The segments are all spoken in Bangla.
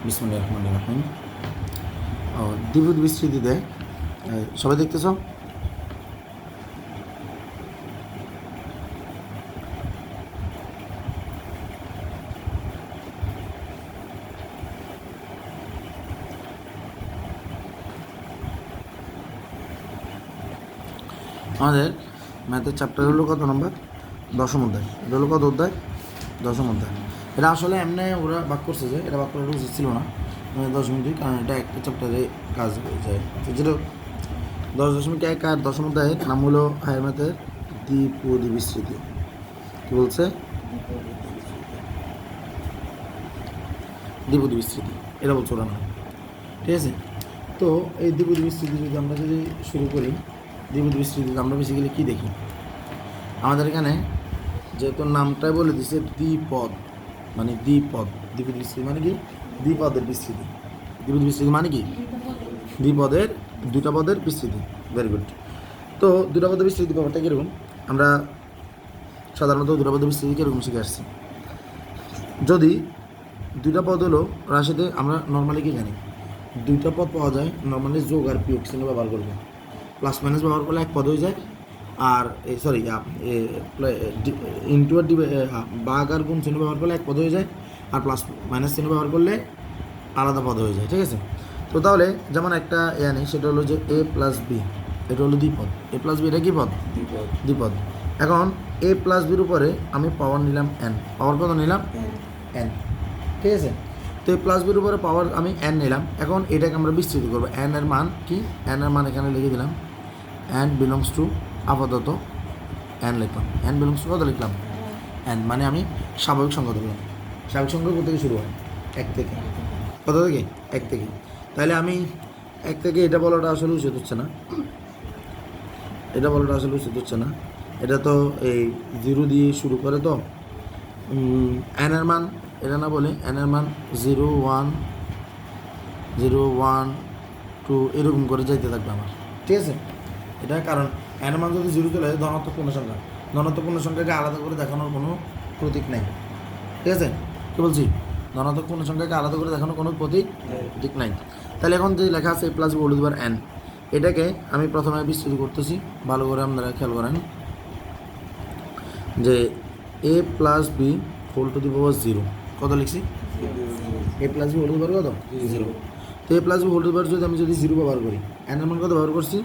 বিসমিল্লাহির রহমানির রহিম। দ্বিপদ বিস্তৃতিতে সবাই দেখতেছ? আমাদের ম্যাথের চ্যাপ্টার হলো কত নম্বর? 10ম অধ্যায়। এটা হলো কত অধ্যায়? 10ম অধ্যায়। এটা আসলে এমনি ওরা বাক করছে যে এটা বাক করার উচিত ছিল না 10.2, কারণ এটা একটা চ্যাপ্টারে কাজ হয়ে যায়। তো যেটা 10.1 আর 10ম অধ্যায়ের নাম হলো হায়ার ম্যাথের দ্বিপদী বিস্তৃতি। কী বলছে? দ্বিপদী বিস্তৃতি, এটা বলছে ওরা না, ঠিক আছে? তো এই দ্বিপদী বিস্তৃতি যদি শুরু করি, দ্বিপদী বিস্তৃতিতে আমরা বেসিক্যালি কী দেখি? আমাদের এখানে যেহেতু নামটাই বলে দিচ্ছে দ্বিপদ, মানে দ্বিপদ। দ্বিপদী বিস্তৃতি মানে কি? দ্বিপদের বিস্তৃতি। দ্বিপদী বিস্তৃতি মানে কি? দ্বিপদের, দুটা পদের বিস্তৃতি। Very good. তো দুটা পদের বিস্তৃতি ব্যাপারটা কীরকম? আমরা সাধারণত দুটা পদের বিস্তৃতি কীরকম শিখে আসছি? যদি দুইটা পদ হলো রাশিতে, আমরা নর্মালি কি জানি? দুইটা পদ পাওয়া যায় নর্মালি যোগ আর বিয়োগ চিহ্ন ব্যবহার করবে। প্লাস মাইনাস ব্যবহার করলে এক পদ হয়ে যায়, আর সরি ইন্টু আর ভাগ আর গুণ চিহ্ন ব্যবহার করলে এক পদ হয়ে যায়, আর প্লাস মাইনাস চিহ্ন ব্যবহার করলে আলাদা পদ হয়ে যায়, ঠিক আছে? তো তাহলে যেমন একটা নেই, সেটা হলো যে এ প্লাস বি, এটা হলো দ্বিপদ। এ প্লাস বি, এটা কি পদ? দ্বিপদ। এখন এ প্লাস বির উপরে আমি পাওয়ার নিলাম এন। পাওয়ার কত নিলাম? এন, ঠিক আছে? তো এই প্লাস বির উপরে পাওয়ার আমি এন নিলাম। এখন এটাকে আমরা বিস্তৃত করবো। এন এর মান কি? এন এর মান এখানে লিখে দিলাম, এন বিলংস টু, আপাতত এন লিখলাম। এন বিলংস টু কত লিখলাম? এন, মানে আমি স্বাভাবিক সংখ্যা ধরলাম। স্বাভাবিক সংখ্যা কোথা থেকে শুরু হয়? এক থেকে। কত থেকে? এক থেকে। তাহলে আমি এক থেকে এটা বলাটা আসলে উচিত হচ্ছে না, এটা বলাটা আসলে উচিত হচ্ছে না। এটা তো এই 0 দিয়ে শুরু করে, তো এন এর মান এটা না বলে এন এর মান 0, 1, 0, 1, 2 এরকম করে যাইতে থাকবে আমার, ঠিক আছে? এটা কারণ এন এর মান যদি 0 চলে যায়, ধনাত্মক পূর্ণ সংখ্যা, ধনাত্মক পূর্ণ সংখ্যাকে আলাদা করে দেখানোর কোনো প্রতীক নেই, ঠিক আছে? কী বলছি? ধনাত্মক পূর্ণ সংখ্যাকে আলাদা করে দেখানোর কোনো প্রতীক নাই। তাহলে এখন যে লেখা আছে A plus B whole to the power N, এটাকে আমি প্রথমে বিস্তৃত করতেছি। ভালো করে আপনারা খেয়াল করেন যে A plus B whole to the power 0 কত লিখছি? A plus B whole to the power কত? 0। তো A plus B whole to the power আমি যদি 0 ব্যবহার করি, এন এর মান কত ব্যবহার করছি?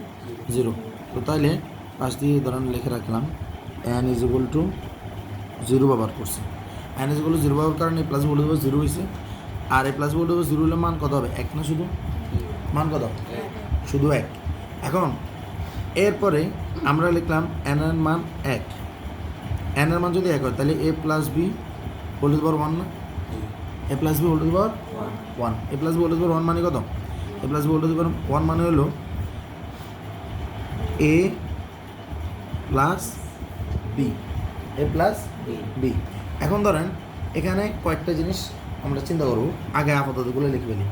0। তো তাইলে পাশ দিয়ে ধরেন লিখে রাখলাম এন ইজ ইকুয়াল টু 0 ব্যবহার করছি। এন ইজ ইকুয়াল টু 0 ব্যবহার কারণে A plus B whole to the power 0 হয়েছে। আর A plus B whole to the power 0 হলে মান কত হবে? 1 না? শুধু মান কত? শুধু 1। এখন এরপরে আমরা লিখলাম এন এর মান 1। এন এর মান যদি 1 হয়, তাহলে A plus B whole to the power 1 না? এ plus B whole to the power 1। A plus B whole to the power 1 মানে কত? এ plus B whole to the power 1 মানে হলো A plus B, A plus B. এখন ধরেন এখানে কয়েকটা জিনিস আমরা চিন্তা করবো, আগে আপাততগুলো লিখে ফেলি।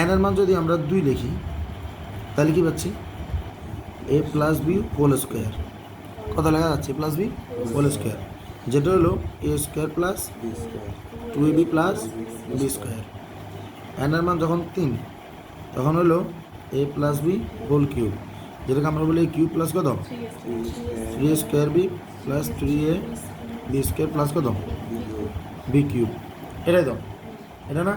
এন এর মান যদি আমরা 2 লিখি, তাহলে কি পাচ্ছি? A plus B whole square. কত লেখা যাচ্ছে? A plus B whole square, যেটা হলো A square plus 2ab plus B square. N এর মান যখন 3, তখন হলো A plus B whole cube, যেটাকে আমরা বলি কিউব প্লাস কত? 3 square B plus 3a B square plus কত? B cube. এটাই তো, এটা না?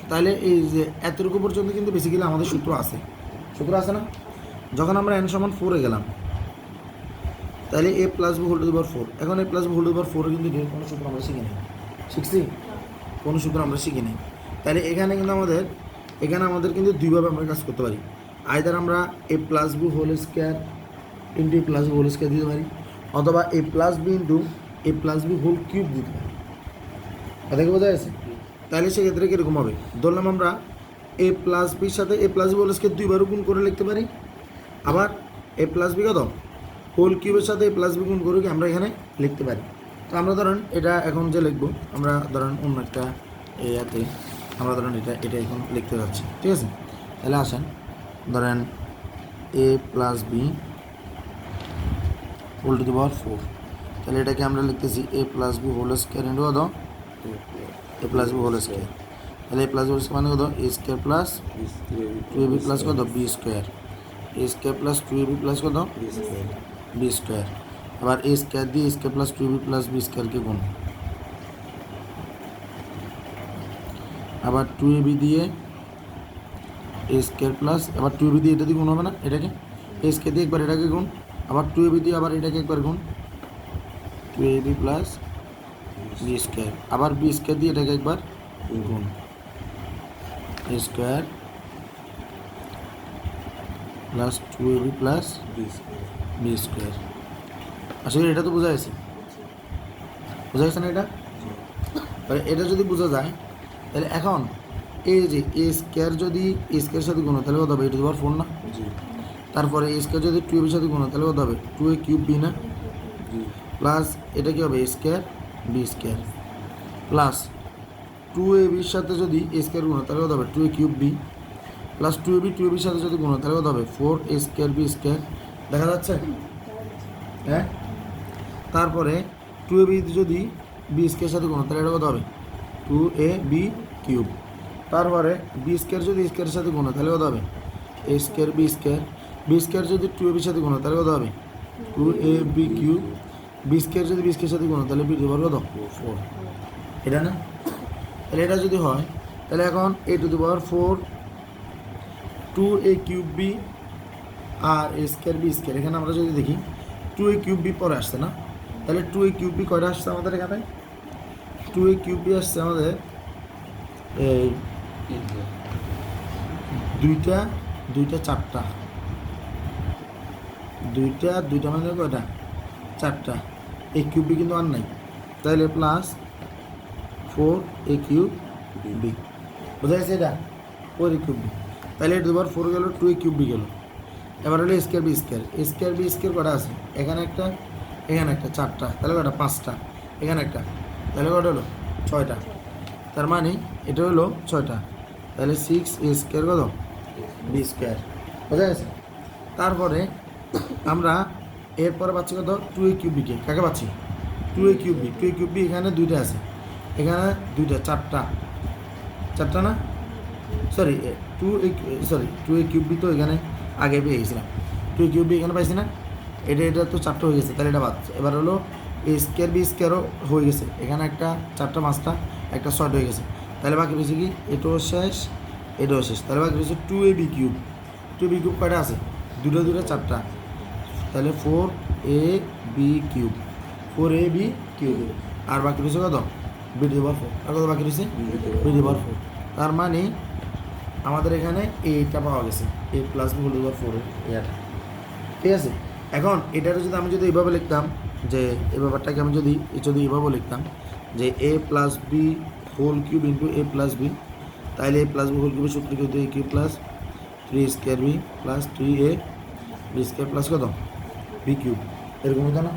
তাহলে এই যে এতটুকু পর্যন্ত কিন্তু বেসিক্যালি আমাদের সূত্র আছে না? যখন আমরা এন সমান 4 এ গেলাম, তাহলে A plus B whole to the power 4। এখন A plus B whole to the power 4 কিন্তু কোনো সূত্র আমরা শিখি নাই। শিখছি? কোনো সূত্র আমরা শিখি নাই। তাহলে এখানে কিন্তু দুইভাবে আমরা কাজ করতে পারি। আইদার আমরা A plus B whole square into A plus B whole square দিতে পারি, অথবা A plus B into A plus B whole cube দিতে পারি। কথা কি বোঝা গেছে? তাহলে সেক্ষেত্রে কীরকম হবে? ধরলাম আমরা এ প্লাস বির সাথে এ প্লাস বি হোল স্কোয়ার 2বারও গুণ করে লিখতে পারি, আবার এ প্লাস বি কত? হোল কিউবের সাথে এ প্লাস বি গুণ করে আমরা এখানে লিখতে পারি। তো আমরা ধরেন এটা এখন যে লিখবো, আমরা ধরেন অন্য একটা এতে আমরা ধরেন এটা এখন লিখতে যাচ্ছি, ঠিক আছে? তাহলে আসেন ধরেন A plus B whole to the power 4। তাহলে এটাকে আমরা লিখতেছি A plus B whole square into কত? এ প্লাস বি হোল স্কোয়ার। তাহলে এ প্লাস বি মানে কত A square plus two A B plus কত B square, A square plus two A B plus কত বি স্কোয়ার। আবার এ স্কোয়ার দিয়ে square plus two A B plus B স্কোয়ারকে গুণ, আবার টু এ বি দিয়ে এ স্কোয়ার প্লাস আবার টু এ বি দিয়ে এটা দিয়ে গুণ হবে না, এটাকে এ স্কোয়ার দিয়ে একবার এটাকে গুণ, আবার টু এ বি দিয়ে আবার এটাকে একবার গুণ, two A B plus B square, আবার বি স্কোয়ার দিয়ে এটাকে একবার গুণ, এ square plus two A B plus B square. আসলে এটা তো বোঝা গেছে, বোঝা গেছে না এটা? এটা যদি বোঝা যায় তাহলে এখন এই যে এ স্কোয়ার যদি এ স্কোয়ারের সাথে গুণ তাহলে কত হবে, এটা তোমার ফোর না? তারপরে এ স্কোয়ার যদি টু এর সাথে গুণ তাহলে কত হবে, টু এ কিউব বি না? প্লাস এটা কি হবে A square B square, plus two A বির সাথে যদি এ স্কোয়ার গুণ তাহলে কত হবে, two A cube B, plus two A বির সাথে যদি গুণ তাহলে কত হবে, four A square B square. দেখা যাচ্ছে? হ্যাঁ। তারপরে টু এ বি যদি বি স্কোয়ারের সাথে গুণ তাহলে এটা কত হবে, টু এ বি কিউব। তারপরে বি স্কোয়ার যদি স্কোয়ারের সাথে গুণ তাহলে কত হবে, A square B square, B square যদি টু এ বির সাথে গুণ তাহলে কত হবে, two A B cube, B square যদি বি স্কোয়ারের সাথে গুণ তাহলে বি টু দি পাওয়ার কত, ফোর। এটা না? তাহলে এটা যদি হয় তাহলে এখন A to the power four two A cube B আর এ স্কোয়ার বি স্কোয়ার, এখানে আমরা যদি দেখি টু এ কিউব বি পরে আসছে না, তাহলে টু এ কিউব বি কয়টা আসছে আমাদের এখানে, টু এ কিউব বি আসছে আমাদের এই দুইটা দুইটা চারটা, দুইটা মানে কয়টা, চারটা, এ কিউব বি কিন্তু আর নাই, তাহলে plus four a cube B. বোঝা গেছে এটা, ফোর এ কিউব বি। তাহলে এটা দুবার ফোর গেল, টু এ কিউব বি গেল। এবার হলো square B square, square B square কটা আছে, এখানে একটা এখানে একটা, চারটা, তাহলে কটা পাঁচটা, এখানে একটা, তাহলে কটা হলো ছয়টা, তার মানে এটা হলো ছয়টা, তাহলে সিক্স এ স্কোয়ার কত বি স্কোয়ার। বোঝা গেছে? তারপরে আমরা এরপরে পাচ্ছি কত, টু এ কিউব বিকে, কাকে পাচ্ছি, two A cube B, two A cube B এখানে দুইটা আছে, এখানে দুইটা, চারটা, চারটা না, sorry to A cube B তো এখানে আগে পেয়ে গেছিলাম, টু এ কিউব বি এখানে পাইছি না, এটা তো চারটা হয়ে গেছে, তাহলে এটা বাদ। এবার হলো এ স্কোয়ার বি স্কোয়ারও হয়ে গেছে, এখানে একটা, চারটা, পাঁচটা, একটা ছয়টা হয়ে গেছে, তাহলে বাকি রয়েছে কি, এটাও শেষ এটাও শেষ, তাহলে বাকি রয়েছে two A B cube. Two A B cube কয়টা আছে, দুটো চারটা, তাহলে four A B cube, four A B cube. আর বাকি রয়েছে কত, B to the power four. আর কত বাকি রয়েছে, B to the power four. তার মানে আমাদের এখানে এইটা পাওয়া গেছে, A plus B whole to the power four, এটা ঠিক আছে। এখন এটারও যদি আমি যদি এইভাবে লিখতাম, যে এই ব্যাপারটাকে আমি যদি এইভাবে লিখতাম যে A plus B whole cube into A plus B, তাহলে এ প্লাস বি হোল কিউবের সূত্র কিন্তু A cube plus three square B plus three A B square plus কত বি কিউব, এরকম হতো না?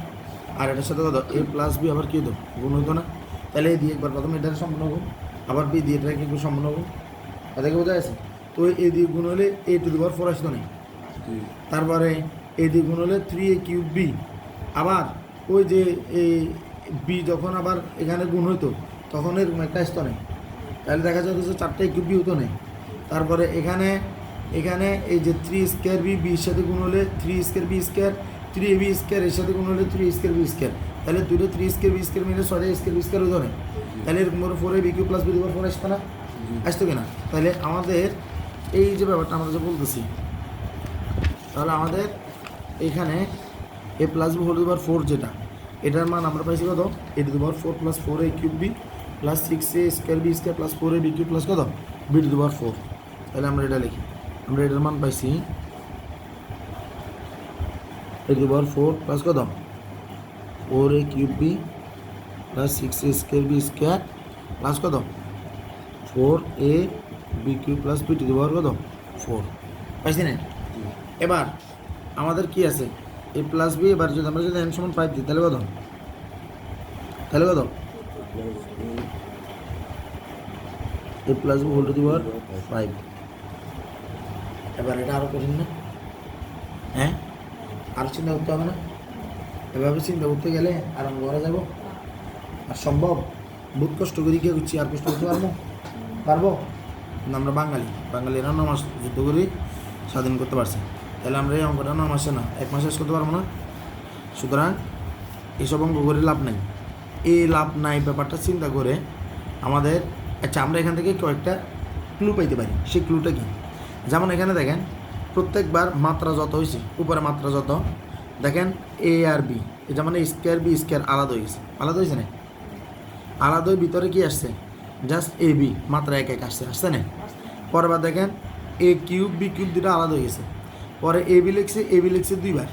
আর এটার সাথে কত এ প্লাস বি আবার কী হতো, গুণ হতো না? তাহলে এ দিয়ে একবার প্রথমে এটার সম্পূর্ণ গুণ, আবার বি দিয়ে এটাকে একটু সম্পূর্ণ গুণ, তাদেরকে বোঝা গেছে? তো এ দিয়ে গুণ হলে এ টু দি পাওয়ার ফোর আসতো না, তারপরে এ দিয়ে গুণ হলে থ্রি এ কিউব বি, আবার ওই যে এই বি যখন আবার এখানে গুণ হইতো তখন এরকম একটা আসতো নেই, তাহলে দেখা যেত যে চারটে কিউব বি হতো নেই। তারপরে এখানে এই যে থ্রি স্কোয়ার বি বির সাথে গুণ হলে three square B square, three A B square এর সাথে গুণ হলে থ্রি স্কোয়ার বি স্কোয়ার, তাহলে দুটো থ্রি স্কোয়ার বি স্কোয়ার মিলে ছয়টা স্কোয়ার বি স্কোয়ার হতো না, তাহলে এরকম করে ফোর এ B cube plus B four আসতো না, আসতো কিনা? তাহলে আমাদের এই যে ব্যাপারটা আমরা যে বলতেছি, তাহলে আমাদের এখানে a plus B whole to the power four যেটা, এটার মান আমরা পাইছি কত, a to the power four plus four a cube B plus six a square B square plus four A B cube plus কত B to the power four. তাহলে আমরা এটা লিখি, আমরা এটার মান পাইছি a to the power four plus কত four a cube B plus six a square B square plus কত four A B cube plus b to the power কত ফোর, পাইছি না? এবার আমাদের কি আছে, এ প্লাস বি, এবার যদি আমরা যদি এন সমান 5 দিই তাহলে কত, এ plus B whole to the power 5। এবার এটা আরও কঠিন না? হ্যাঁ, আরও চিন্তা করতে হবে না? এভাবে চিন্তা করতে গেলে আরাম করা যাব, আর সম্ভব বহুত কষ্ট করি কে করছি, আর কষ্ট করতে পারবো? পারবো? কিন্তু আমরা বাঙালিরা 9 মাস যুদ্ধ করে স্বাধীন করতে পারছি, তাহলে আমরা এই অঙ্কটা 9 মাসে না 1 মাসে শেষ করতে পারবো না। সুতরাং এসব অঙ্ক করে লাভ নাই। এই লাভ নাই ব্যাপারটা চিন্তা করে আমাদের আচ্ছা আমরা এখান থেকে কয়েকটা ক্লু পাইতে পারি। সেই ক্লুটা কি? যেমন এখানে দেখেন প্রত্যেকবার মাত্রা যত হয়েছে, উপরে মাত্রা যত, দেখেন এ আর বি, যেমন এ স্কোয়ার বি স্কোয়ার আলাদা হয়ে গেছে, আলাদা হয়েছে না? আলাদা হয়ে ভিতরে কি আসছে? জাস্ট এ বি মাত্রা 1 1 আসছে না? পরের বার দেখেন এ কিউব বি কিউব দুটো আলাদা হয়ে গেছে, পরে এ বি লিখছে 2 বার,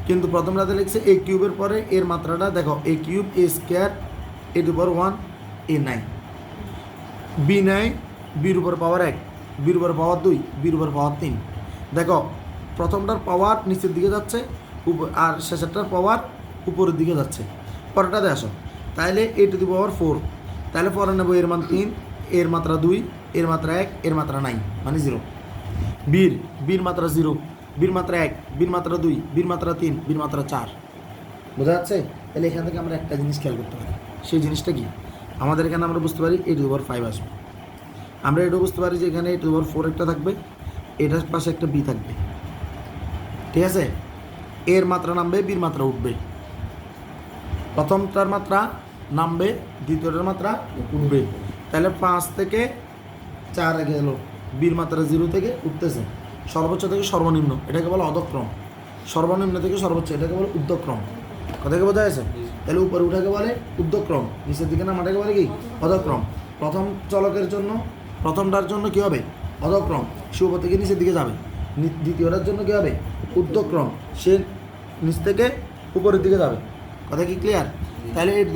কিন্তু প্রথম রাতে লিখছে এ কিউবের পরে এর মাত্রাটা দেখো এ কিউব এ স্কোয়ার এ টু পাওয়ার 1 এ 9, বি 9 বির উপর পাওয়ার 1 বির উপর পাওয়ার 2 বির উপর পাওয়ার 3। দেখো প্রথমটার পাওয়ার নিচের দিকে যাচ্ছে আর শেষেরটার পাওয়ার উপরের দিকে যাচ্ছে। পরেরটাতে আসো, তাহলে এ টু দি পাওয়ার 4, তাহলে পরে নেবো এর মান 3, এর মাত্রা 2, এর মাত্রা 1, এর মাত্রা 9 মানে 0। বির মাত্রা 0, বির মাত্রা 1, বির মাত্রা 2, বির মাত্রা 3, বির মাত্রা 4। বোঝা যাচ্ছে? তাহলে এখান থেকে আমরা একটা জিনিস খেয়াল করতে পারি। সেই জিনিসটা কি? আমাদের এখানে আমরা বুঝতে পারি এ টু দি পাওয়ার 5 আসবে। আমরা এটাও বুঝতে পারি যে এখানে এ টু দি পাওয়ার 4 একটা থাকবে, এটার পাশে একটা বি থাকবে, ঠিক আছে? এর মাত্রা নামবে, বির মাত্রা উঠবে। প্রথমটার মাত্রা নামবে, দ্বিতীয়টার মাত্রা উঠবে। তাহলে 5 থেকে 4 গেল, বির মাত্রা 0 থেকে উঠতেছে, সর্বোচ্চ থেকে সর্বনিম্ন এটাকে বলে অধক্রম, সর্বনিম্ন থেকে সর্বোচ্চ এটাকে বলে ঊর্ধ্বক্রম। কথাকে বোঝা গেছে? তাহলে উপরে উঠাকে বলে ঊর্ধ্বক্রম, নিচের দিকে নামাটাকে বলে কি? অধক্রম। প্রথম চলকের জন্য প্রথমটার জন্য কী হবে? অধক্রম, সে উপর থেকে নিচের দিকে যাবে। দ্বিতীয়টার জন্য কী হবে? ঊর্ধ্বক্রম, সে নিচ থেকে উপরের দিকে যাবে। কথা কি ক্লিয়ার? তাহলে এ টু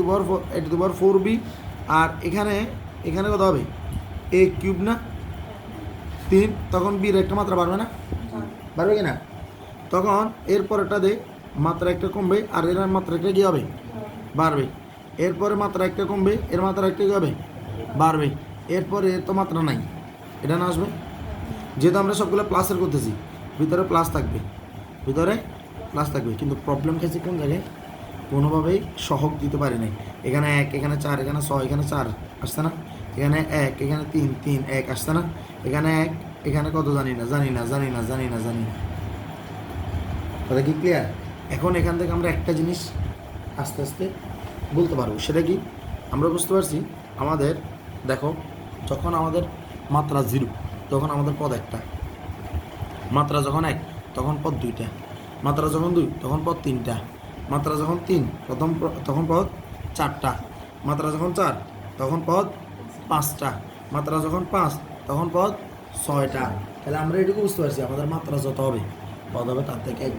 দি পাওয়ার 4b, আর এখানে কত হবে? এ কিউব না 3, তখন বির একটা মাত্রা বাড়বে না? বাড়বে কি না? তখন এরপরেটা দে মাত্রা একটা কমবে, আর এর মাত্রা একটা কী হবে? বাড়বে। এরপরে মাত্রা একটা কমবে, এর মাত্রা একটা কী হবে? বাড়বে। এরপরে এর তো মাত্রা নাই, এটা না আসবে। যেহেতু আমরা সবগুলো প্লাসের করতেছি, ভিতরে প্লাস থাকবে, কিন্তু প্রবলেম খাইছে কোন জায়গায়? কোনোভাবেই সহগ দিতে পারি নাই। এখানে 1, এখানে 4, এখানে 6, এখানে 4 আসছে না? এখানে 1, এখানে 3, 3, 1 আসছে না? এখানে 1, এখানে কত জানি না। কথা কি ক্লিয়ার? এখন এখান থেকে আমরা একটা জিনিস আস্তে আস্তে বলতে পারবো, সেটা কি? আমরা বুঝতে পারছি আমাদের, দেখো যখন আমাদের মাত্রা 0 তখন আমাদের পদ একটা, মাত্রা যখন 1 তখন পদ 2টা, মাত্রা যখন 2 তখন পদ 3টা, মাত্রা যখন 3 তখন পদ 4টা, মাত্রা যখন 4 তখন পদ 5টা, মাত্রা যখন 5 তখন পদ 6টা। তাহলে আমরা এটুকু বুঝতে পারছি আমাদের মাত্রা যত হবে পদ হবে তার থেকে 1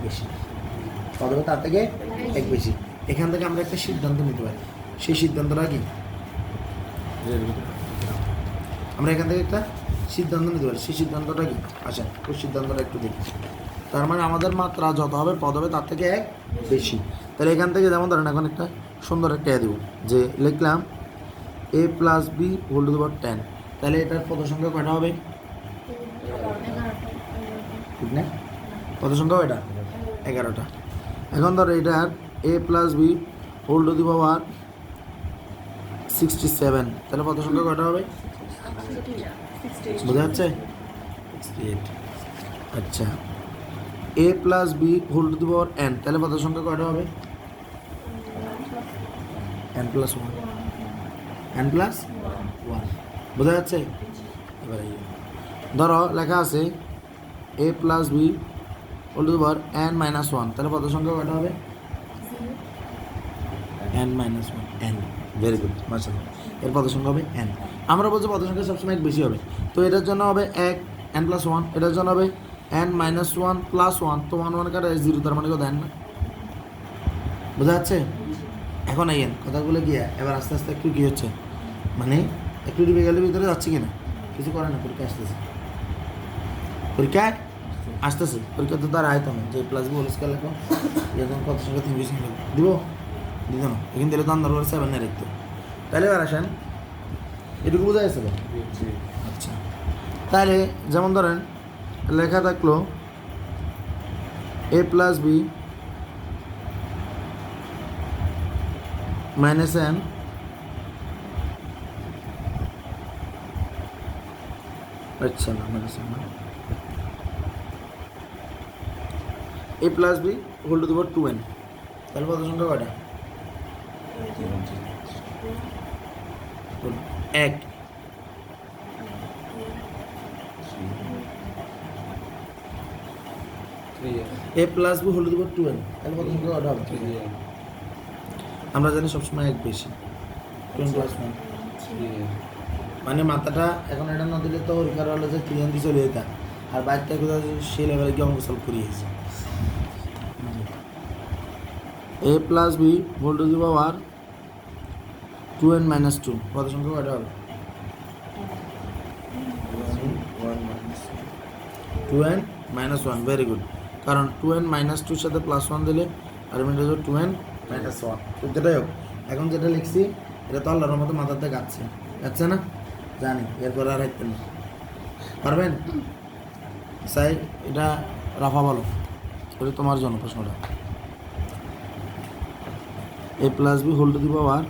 বেশি। এখান থেকে আমরা একটা সিদ্ধান্ত নিতে পারি। সেই সিদ্ধান্তটা কি? আমরা এখান থেকে একটা সিদ্ধান্ত নিতে পারি। সেই সিদ্ধান্তটা কি? আচ্ছা, ওই সিদ্ধান্তটা একটু দেখি। তার মানে আমাদের মাত্রা যত হবে পদ হবে তার থেকে 1 বেশি। তাহলে এখান থেকে যেমন ধরেন এখন একটা সুন্দর একটা দেব, যে লিখলাম a plus B whole to the power 10, তাহলে এটার পদ সংখ্যা কয়টা হবে? ঠিক না? পদ সংখ্যা এটা 11টা। এখন ধরো এটার a plus B whole to the power 67, তাহলে পদ সংখ্যা কয়টা হবে? বোঝা যাচ্ছে? 68। আচ্ছা, a plus B whole to the power n, তাহলে পদ সংখ্যা কয়টা হবে? n plus 1। বোঝা যাচ্ছে? এবারে ধরো লেখা আছে a plus B whole to the power n minus 1, তাহলে পদ সংখ্যা কয়টা হবে? n minus 1, n। Very good, মাশাআল্লাহ। এর পদ সংখ্যা হবে n। আমরা বলছি পদ সংখ্যা সবসময় 1 বেশি হবে, তো এটার জন্য হবে 1 n প্লাস 1, এটার জন্য হবে n মাইনাস 1 প্লাস 1, তো 1 1 কাটা 0, তার মানে কত? n না? বোঝা যাচ্ছে? এখন এই কথাগুলো গিয়ে এবার আস্তে আস্তে একটু কী হচ্ছে, মানে একটু ডিফিকাল্টির ভিতরে যাচ্ছে কিনা, কিছু করে না। পরীক্ষায় পরীক্ষা তো তার আয়তন যে প্লাস বি হোল স্কয়ার লেখো, এরকম কত সংখ্যা 3 বেশি দিব দিত না, এখান দিলে তো আন্দার করে 7 নিয়ে রাখতো। তাহলে এবার আসেন, এটুকু বোঝা গেছে? আচ্ছা, তাহলে যেমন ধরেন লেখা থাকলো a plus b minus n আচ্ছা না মাইনাস না এ plus B whole to the power 2n তাহলে পদ সংখ্যা কয়টা এক a plus B whole to the power 2n তাহলে পদ সংখ্যা কয়টা হবে আমরা জানি সবসময় এক বেশি 2n প্লাস 1 মানে মাথাটা এখন এটা না দিলে তো ওর হলো যে 3n দিয়ে চলে যেতাম আর বাইর থেকে সেই লেভেলে কি অঙ্ক সলভ করিয়েছি a plus B whole to the power 2n minus 2 পদ সংখ্যা কয়টা হবে 2n মাইনাস 1 ভেরি গুড কারণ 2n মাইনাস 2 সাথে প্লাস 1 দিলে আর মিনিট 2n মাইনাস 1 তো যেটাই হোক এখন যেটা লিখছি এটা তো আল্লাহর মতো মাথাতে যাচ্ছে না জানি এরপর আর হাইতেন না পারবেন সাই এটা রাফা বলো এটা তোমার জন্য প্রশ্নটা a plus B whole to the power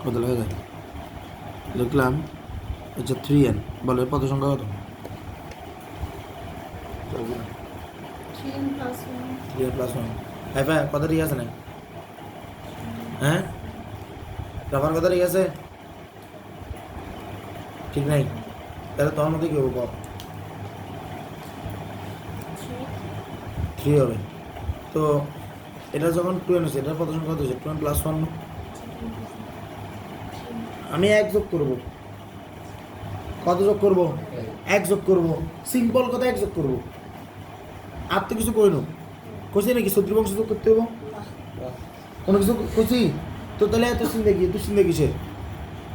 কত লেখা যায় লিখলাম আচ্ছা 3n বলো এর পদ সংখ্যা কত 3n plus 1 3n plus 1 hi fi কত ঠিক আছে না হ্যাঁ রাফার কথা ঠিক আছে ঠিক নাই তাহলে তোমার মধ্যে কি হবে কত 3 হবে তো এটা যখন 2n হচ্ছে এটার পদ সংখ্যা কত হচ্ছে 2n প্লাস 1 আমি এক যোগ করব কত যোগ করব এক যোগ করব সিম্পল কথা এক যোগ করব আর তো কিছু করি না কইছি নাকি শত্রুবংশ যোগ করতে হবে কোনো কিছু কইছি তো তাহলে এত চিন্তা কিসের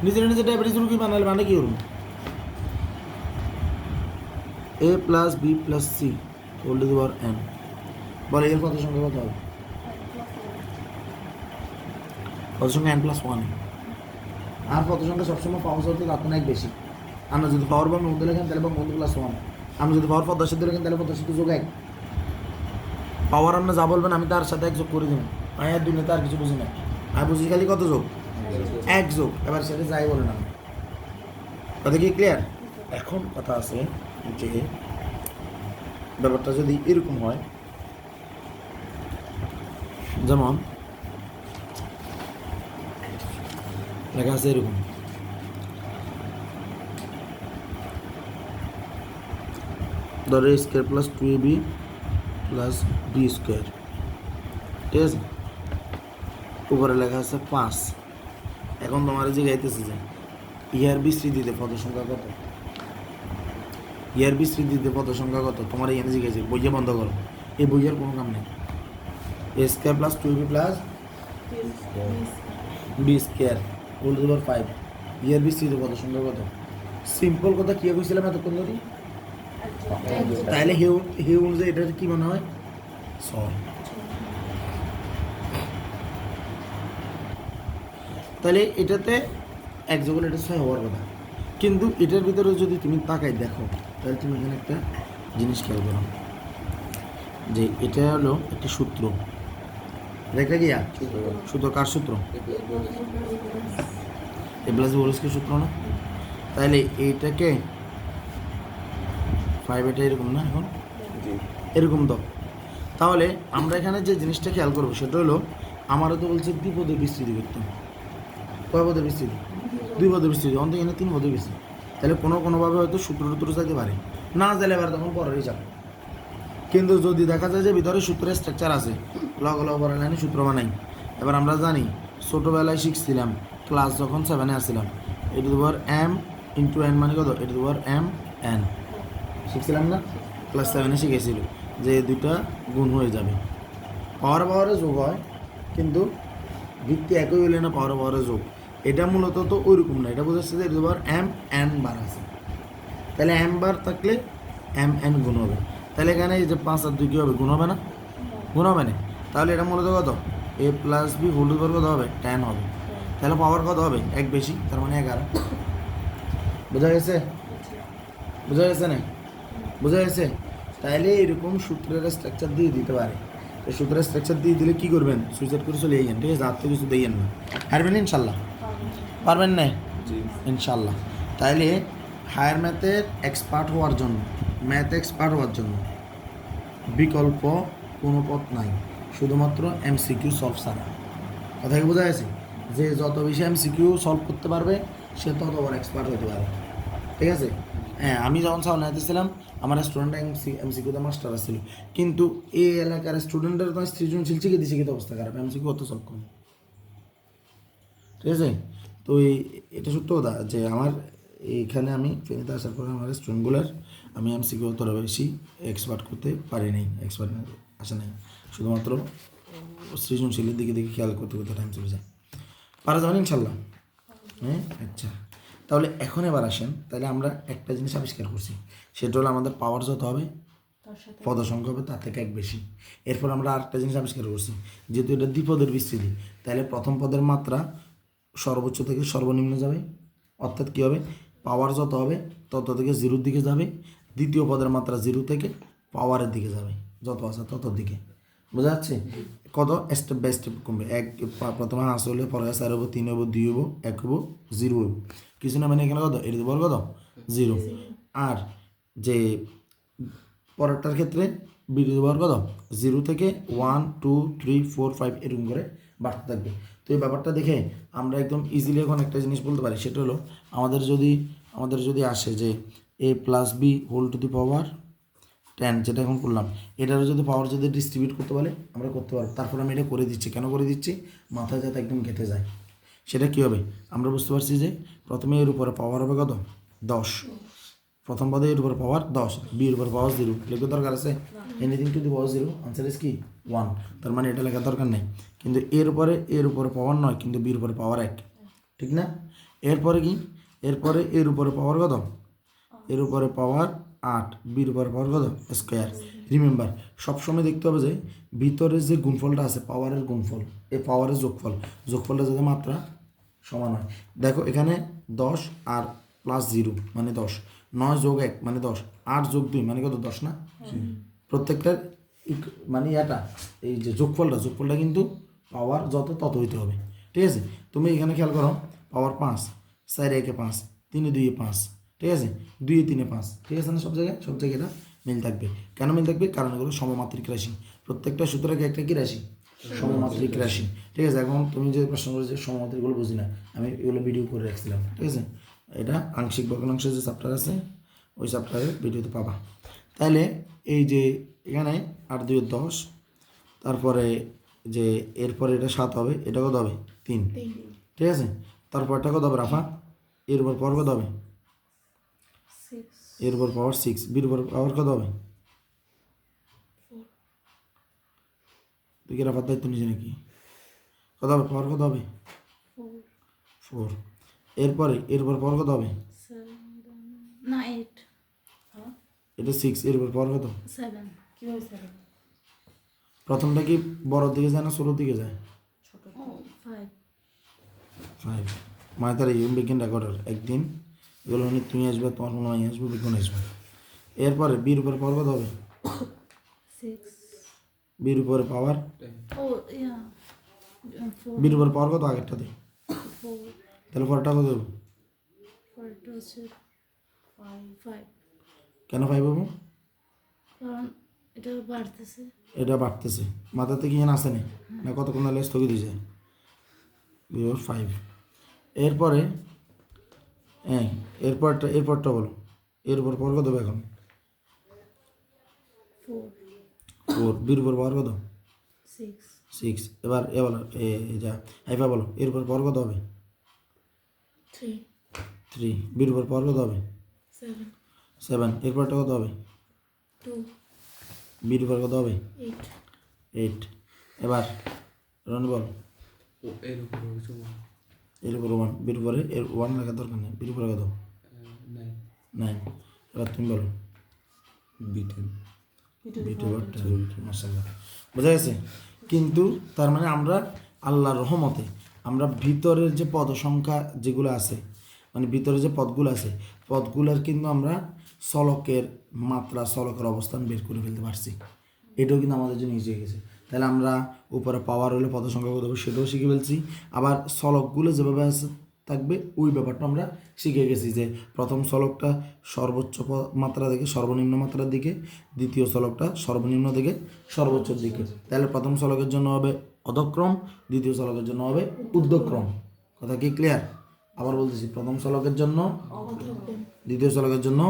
নিজের ডায়াবেটিস রুগী বানালে মানে কি করবো a plus b plus c whole to the power n বলে এর কত সংখ্যা কত হবে কত সংখ্যা n প্লাস 1 আর কত সংখ্যা সবসময় পাওয়ার সাথে তার থেকে বেশি আমরা যদি পাওয়ার বা মধ্যে লেখেন তাহলে মধ্যে প্লাস 1 আমরা যদি পাওয়ার পদের সাথে লেখেন তাহলে পদের সাথে যোগ 1 পাওয়ার আপনি যা বলবেন আমি তার সাথে এক যোগ করে দেবেন আমি আর দুনিয়াতে আর কিছু বুঝি না আমি বুঝি খালি কত যোগ এক যোগ এবার সেটা যাই বলে না কথা কি ক্লিয়ার এখন কথা আছে যে ব্যাপারটা যদি এরকম হয় যেমন লেখা আছে এরকম ধরো square plus 2ab plus B square ঠিক আছে উপরে লেখা আছে 5 এখন তোমার যে গাইতেছে যে ইয়ার বিস্তৃতিতে পদ সংখ্যা কত ইয়ার বিস্তৃতিতে পদ সংখ্যা কত তোমার এখানে জিজ্ঞাসা বইয়ে বন্ধ করো এই বইয়ের কোনো কাম নেই a square plus 2ab plus B square whole to the power 5 ইয়ার বিস্তৃতিতে পদ সংখ্যা কত সিম্পল কথা কি কইছিলাম এতক্ষণ ধরে তাহলে হে অনুযায়ী এটা কি মনে হয় 6 তাহলে এটাতে এক যোগ এটা 6 হওয়ার কথা কিন্তু এটার ভিতরে যদি তুমি তাকাই দেখো তাহলে তুমি এখানে একটা জিনিস খেয়াল করো যে এটা হলো একটা সূত্র রেখা গিয়া সূত্র কার সূত্র এ প্লাস বি হোল স্কয়ার সূত্র না তাহলে এইটাকে 5 এটা এরকম না এখন এরকম তো তাহলে আমরা এখানে যে জিনিসটা খেয়াল করবো সেটা হলো আমারও তো বলছে দ্বিপদের বিস্তৃতি করতে কয় পদের বিস্তৃতি 2 পদের বিস্তৃতি অন্তত এখানে 3 পদের বিস্তৃতি তাহলে কোনোভাবে হয়তো সূত্র চাইতে পারে না চাইলে এবার তখন পরেরই যাবে কিন্তু যদি দেখা যায় যে ভিতরে সূত্রের স্ট্রাকচার আছে লগ পরে লাইনে সূত্র বানাই এবার আমরা জানি ছোটোবেলায় শিখছিলাম ক্লাস যখন 7-এ আসছিলাম এটি তোমার m ইন্টু n মানে কত এটি তোমার m n শিখছিলাম না ক্লাস 7-এ শিখেছিল যে দুইটা গুণ হয়ে যাবে পাওয়ারে যোগ হয় কিন্তু ভিত্তি একই হইলে না পাওয়ারে যোগ এটা মূলত তো ওইরকম না এটা বোঝাচ্ছে যে দুবার m n বার আছে তাহলে m বার থাকলে m n গুণ হবে তাহলে এখানে এই যে 5 আর 2 কি হবে গুণ হবে না তাহলে এটা মূলত কত a plus B whole to the power কত হবে 10 হবে তাহলে পাওয়ার কত হবে এক বেশি তার মানে 11 বোঝা গেছে না বোঝা গেছে তাহলে এরকম সূত্রের স্ট্রাকচার দিয়ে দিতে পারে এই সূত্রের স্ট্রাকচার দিয়ে দিলে কী করবেন, সুইসাইড করে চলে যাইয়েন, ঠিক আছে? আর তো কিছু দিয়েন না। হারবেন ইনশাল্লাহ? পারবেন না ইনশাল্লাহ? তাইলে হায়ার ম্যাথের এক্সপার্ট হওয়ার জন্য, ম্যাথে এক্সপার্ট হওয়ার জন্য বিকল্প কোনো পথ নাই, শুধুমাত্র এমসিকিউ সলভ ছাড়া। কথা কি বোঝা গেছে? যে যত বেশি এমসিকিউ সলভ করতে পারবে সে তত বড় এক্সপার্ট হতে পারে, ঠিক আছে? হ্যাঁ, আমি যখন সাউন্ড ছিলাম আমার স্টুডেন্ট এমসিকিউতে মাস্টার আসছিল, কিন্তু এই এলাকার স্টুডেন্টের তো সৃজনশীল শিখে শিখিত অবস্থা খারাপ, এমসিকিউ অত সলভ করে, ঠিক আছে? তো এটা সত্য কথা যে আমার এইখানে আমি ফেনীতে আসার পরে আমার স্টুডেন্টগুলোর আমি এমসিকিউ অতটা বেশি এক্সপার্ট করতে পারি নাই, এক্সপার্ট আসে নাই, শুধুমাত্র সৃজনশীলের দিকে দিকে খেয়াল করতে করতে টাইম চলে যায়। পারা যাবেন ইনশাল্লাহ? হ্যাঁ, আচ্ছা। তাহলে এখন এবার আসেন, তাহলে আমরা একটা জিনিস আবিষ্কার করছি, সেটা হলো আমাদের পাওয়ার যত হবে পদ সংখ্যা হবে তার থেকে এক বেশি। এরপর আমরা আরেকটা জিনিস আবিষ্কার করছি, যেহেতু এটা দ্বিপদের বিস্তৃতি, তাহলে প্রথম পদের মাত্রা সর্বোচ্চ থেকে সর্বনিম্ন যাবে, অর্থাৎ কী হবে, পাওয়ার যত হবে তত থেকে জিরোর দিকে যাবে, দ্বিতীয় পদের মাত্রা জিরো থেকে পাওয়ারের দিকে যাবে, যত আছে ততর দিকে। বোঝা যাচ্ছে? কত স্টেপ বাই স্টেপ কমবে। এক প্রথমে হাঁস হলে পরে 4 হবো, 3 হবো, 2 হবো, 1 হবো, 0 হবো, কিছু না, মানে এখানে কত, এটা বল কত, 0। আর যে পরেরটার ক্ষেত্রে বিদ্যুৎ ব্যবহার কত, 0 থেকে 1 2 3 4 5 এরকম করে বাড়তে থাকবে। তো এই ব্যাপারটা দেখে আমরা একদম ইজিলি এখন একটা জিনিস বলতে পারি, সেটা হলো আমাদের যদি আসে যে a plus B whole to the power 10, যেটা এখন করলাম, এটারও যদি পাওয়ার যদি ডিস্ট্রিবিউট করতে বলে আমরা করতে পারবো। তারপর আমি এটা করে দিচ্ছি, কেন করে দিচ্ছি, মাথায় যাতে একদম গেঁথে যায়। সেটা কী হবে, আমরা বুঝতে পারছি যে প্রথমে এর উপরে পাওয়ার হবে কত, 10, প্রথম পদে এর উপরে পাওয়ার 10, বি এর উপরে পাওয়ার 0, লেখার দরকার আছে? Anything to the power 0, answer is কি 1, তার মানে এটা লেখার দরকার নেই। কিন্তু এর উপরে পাওয়ার নয়, কিন্তু বির উপরে পাওয়ার 1, ঠিক না? এরপরে কি, এরপরে এর উপরে পাওয়ার কত, এর উপরে পাওয়ার 8, বির উপরে পাওয়ার কত, স্কোয়ার। রিমেম্বার, সবসময় দেখতে হবে যে ভিতরে যে গুণফলটা আছে পাওয়ারের গুণফল, এই পাওয়ারের যোগফলটা যাতে মাত্রা সমান হয়। দেখো এখানে 10 আর প্লাস 0 মানে 10, 9 যোগ 1 মানে 10, 8 যোগ 2 মানে কত, 10 না? প্রত্যেকটার মানে এই যে যোগফলটা কিন্তু পাওয়ার যত তত হইতে হবে, ঠিক আছে? তুমি এখানে খেয়াল করো, পাওয়ার 5, 4 1 5, 3 2 5, ঠিক আছে, 2 3 5, ঠিক আছে না? সব জায়গায় এটা মিল থাকবে। কেন মিল থাকবে? কারণ এগুলো সমমাত্রিক রাশি, প্রত্যেকটা সূত্রে একটা কি রাশি, সমমাত্রিক রাশি, ঠিক আছে? এখন তুমি যে প্রশ্ন করে যে সমমাত্রিকগুলো বুঝি না, আমি এগুলো ভিডিও করে রাখছিলাম, ঠিক আছে? এটা আংশিক ভগ্নাংশের যে চ্যাপ্টার আছে ওই চ্যাপ্টারের ভিডিওতে পাবা। তাহলে এই যে এখানে 8 2 10, তারপরে যে এরপরে এটা 7 হবে, এটা কত হবে, 3, ঠিক আছে? তারপর এটা কত হবে রাফা, এর উপর পাওয়ার কত হবে, এর উপর পাওয়ার 6, বির উপর পাওয়ার কত হবে, তুই কি রাফার দায়িত্ব নিয়েছি নাকি? কত হবে পাওয়ার, কত হবে, 4। এরপরে এর উপর পাওয়ার কত হবে, না 8, এটা 6, এর উপর পাওয়ার কত, 7, কিভাবে 7, প্রথমটা কি বড় দিকে যায় না ছোটোর দিকে যায়, ছোট 5, 5। মানে তার এই বিজ্ঞান রেকর্ডার একদিন এগুলো নিয়ে তুমি আসবে, তোমার কোনো মাই আসবে, বিজ্ঞান আসবে। এরপরে বির উপরে পাওয়ার কত হবে, 6, বির উপরে পাওয়ার, ও ইয়া 4, বির উপরে পাওয়ার কত আগেরটাতে, 4, তাহলে পরেরটা কত হবে, 4 হচ্ছে 5, কেন 5 পাবো, কারণ এটা বাড়তেছে, এটা বাড়তেছে, মাথাতে কি যেন আসে না কতক্ষণ হলে স্থগিত হয়ে যায়, 5। এরপরে হ্যাঁ, এরপরটা বলো, এর উপর পাওয়ার কত হবে এখন, 4, বির উপর পাওয়ার কত, 6। এবার বলো যা হাইফা বলো, এর উপর পাওয়ার কত হবে, 3, বির উপর পাওয়ার কত হবে, 7। এরপরটা কত হবে, 2, বির উপর কত হবে, 8। এবার রন বল, এর উপর 1, বির উপরে এর 1 লাগার দরকার নেই, বির উপরে কত, 9। এবার তুমি বলো, মাশাআল্লাহ, বোঝা গেছে? কিন্তু তার মানে আমরা আল্লাহর রহমতে আমরা ভিতরের যে পদ সংখ্যা যেগুলো আছে, মানে ভিতরে যে পদগুলো আছে, পদগুলোর কিন্তু আমরা চলকের মাত্রা, চলকের অবস্থান বের করে ফেলতে পারছি। এটাও কিন্তু আমাদের জন্য ইজি হয়ে গেছে। তাহলে আমরা উপরে পাওয়ার হলে পদ সংখ্যা কত হবে সেটাও শিখে ফেলছি। আবার সলকগুলো যেভাবে থাকবে ওই ব্যাপারটা আমরা শিখে গেছি যে প্রথম সলকটা সর্বোচ্চ মাত্রা থেকে সর্বনিম্ন মাত্রার দিকে, দ্বিতীয় সলকটা সর্বনিম্ন থেকে সর্বোচ্চর দিকে। তাহলে প্রথম সলকের জন্য হবে অধক্রম, দ্বিতীয় সলকের জন্য হবে ঊর্ধ্বক্রম। কথা কি ক্লিয়ার? আবার বলতেছি, প্রথম সলকের জন্য, দ্বিতীয় সলকের জন্য